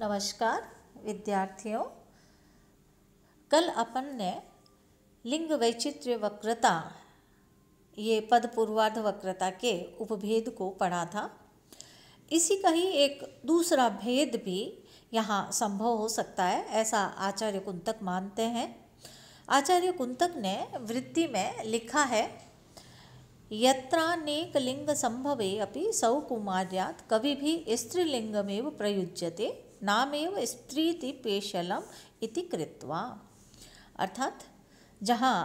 नमस्कार विद्यार्थियों। कल अपन ने लिंग वैचित्र्य वक्रता ये पद पूर्वार्ध वक्रता के उपभेद को पढ़ा था। इसी का ही एक दूसरा भेद भी यहाँ संभव हो सकता है, ऐसा आचार्य कुंतक मानते हैं। आचार्य कुंतक ने वृत्ति में लिखा है, यत्रानेक लिंग संभवे अपि सौकुमार्यात् कवि भी स्त्रीलिंगमेव प्रयुज्यते नामेव स्त्रीति पेशलम इति कृत्वा। अर्थात जहाँ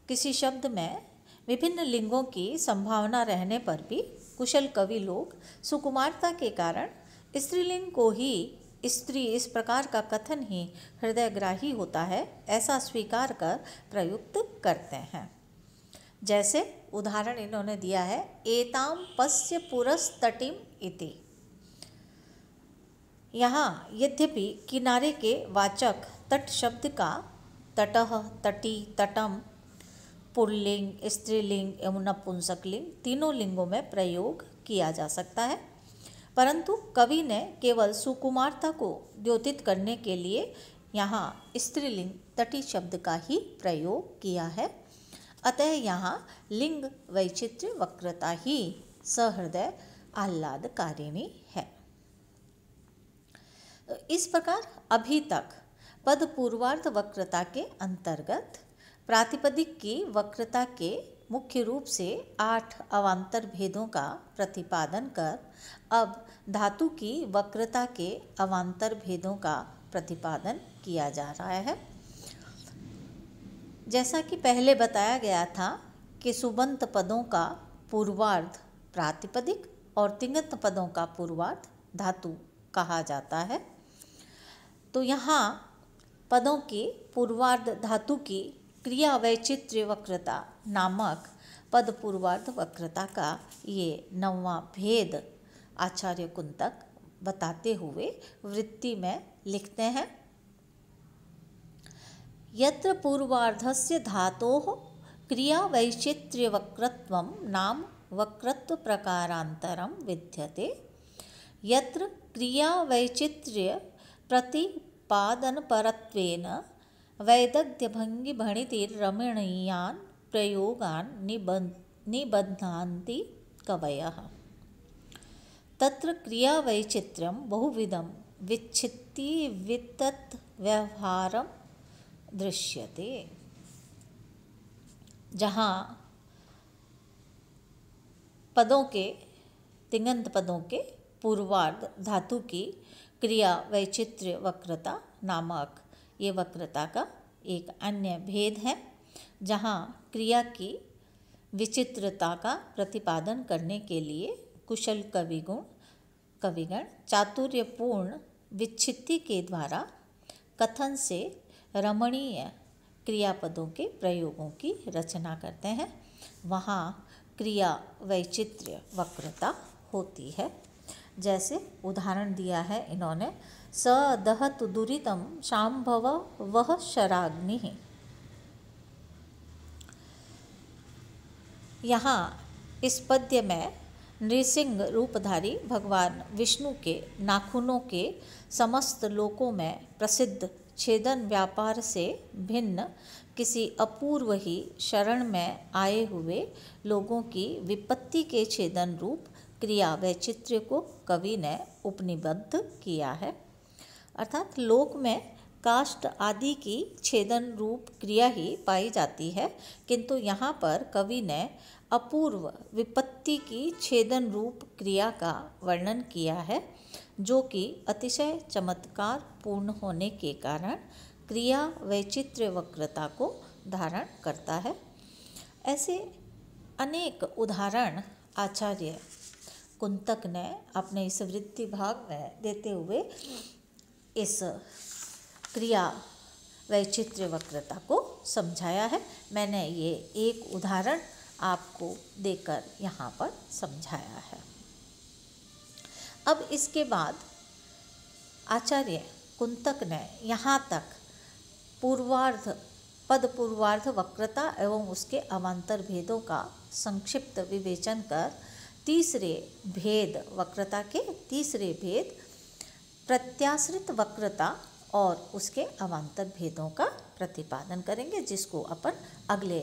किसी शब्द में विभिन्न लिंगों की संभावना रहने पर भी कुशल कवि लोग सुकुमारता के कारण स्त्रीलिंग को ही स्त्री इस प्रकार का कथन ही हृदयग्राही होता है, ऐसा स्वीकार कर प्रयुक्त करते हैं। जैसे उदाहरण इन्होंने दिया है, एताम पश्य पुरस्तटिम इति। यहाँ यद्यपि किनारे के वाचक तट शब्द का तटः, तटी, तटम पुल्लिंग, स्त्रीलिंग एवं नपुंसकलिंग तीनों लिंगों में प्रयोग किया जा सकता है, परंतु कवि ने केवल सुकुमारता को द्योतित करने के लिए यहाँ स्त्रीलिंग तटी शब्द का ही प्रयोग किया है। अतः यहाँ लिंग वैचित्र्य वक्रता ही सहृदय आह्लादकारिणी है। इस प्रकार अभी तक पद पूर्वार्ध वक्रता के अंतर्गत प्रातिपदिक की वक्रता के मुख्य रूप से 8 अवान्तर भेदों का प्रतिपादन कर अब धातु की वक्रता के अवान्तर भेदों का प्रतिपादन किया जा रहा है। जैसा कि पहले बताया गया था कि सुबंत पदों का पूर्वार्ध प्रातिपदिक और तिङत पदों का पूर्वार्ध धातु कहा जाता है, तो यहाँ पदों की पूर्वार्ध धातु की क्रिया वैचित्र्य वक्रता नामक पद पूर्वार्ध वक्रता का ये 9वां भेद आचार्य कुंतक बताते हुए वृत्ति में लिखते हैं, यत्र पूर्वार्धस्य धातोः क्रिया वैचित्र्य वक्रत्वं नाम वक्रत्व प्रकारांतरं विद्यते, यत्र क्रिया वैचित्र्य प्रतिपादनपरत्वेन वैदग्ध्यभंगी भणितिरमणीयान् प्रयोगान् निबध्नान्ति कवयः। तत्र क्रिया वैचित्र्यं बहुविधं विच्छित्तिवित्तत् व्यवहारं दृश्यते। जहाँ पदों के तिङन्त पदों के पूर्वार्ध धातु की क्रिया वैचित्र्य वक्रता नामक ये वक्रता का एक अन्य भेद है, जहाँ क्रिया की विचित्रता का प्रतिपादन करने के लिए कुशल कविगण चातुर्यपूर्ण विच्छित्ति के द्वारा कथन से रमणीय क्रियापदों के प्रयोगों की रचना करते हैं, वहाँ क्रिया वैचित्र्य वक्रता होती है। जैसे उदाहरण दिया है इन्होंने, स दहतु दुरितं शाम्भव वह शराग्निः। यहाँ इस पद्य में नृसिंह रूपधारी भगवान विष्णु के नाखूनों के समस्त लोकों में प्रसिद्ध छेदन व्यापार से भिन्न किसी अपूर्व ही शरण में आए हुए लोगों की विपत्ति के छेदन रूप क्रिया वैचित्र्य को कवि ने उपनिबद्ध किया है। अर्थात लोक में काष्ठ आदि की छेदन रूप क्रिया ही पाई जाती है, किंतु यहाँ पर कवि ने अपूर्व विपत्ति की छेदन रूप क्रिया का वर्णन किया है, जो कि अतिशय चमत्कार पूर्ण होने के कारण क्रिया वैचित्र्य वक्रता को धारण करता है। ऐसे अनेक उदाहरण आचार्य कुंतक ने अपने इस वृत्ति भाग में देते हुए इस क्रिया वैचित्र्य वक्रता को समझाया है। मैंने ये एक उदाहरण आपको देकर यहाँ पर समझाया है। अब इसके बाद आचार्य कुंतक ने यहाँ तक पद पूर्वार्ध वक्रता एवं उसके अवान्तर भेदों का संक्षिप्त विवेचन कर तीसरे भेद वक्रता के तीसरे भेद प्रत्याश्रित वक्रता और उसके अवान्तर भेदों का प्रतिपादन करेंगे, जिसको अपन अगले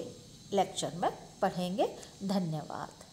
लेक्चर में पढ़ेंगे। धन्यवाद।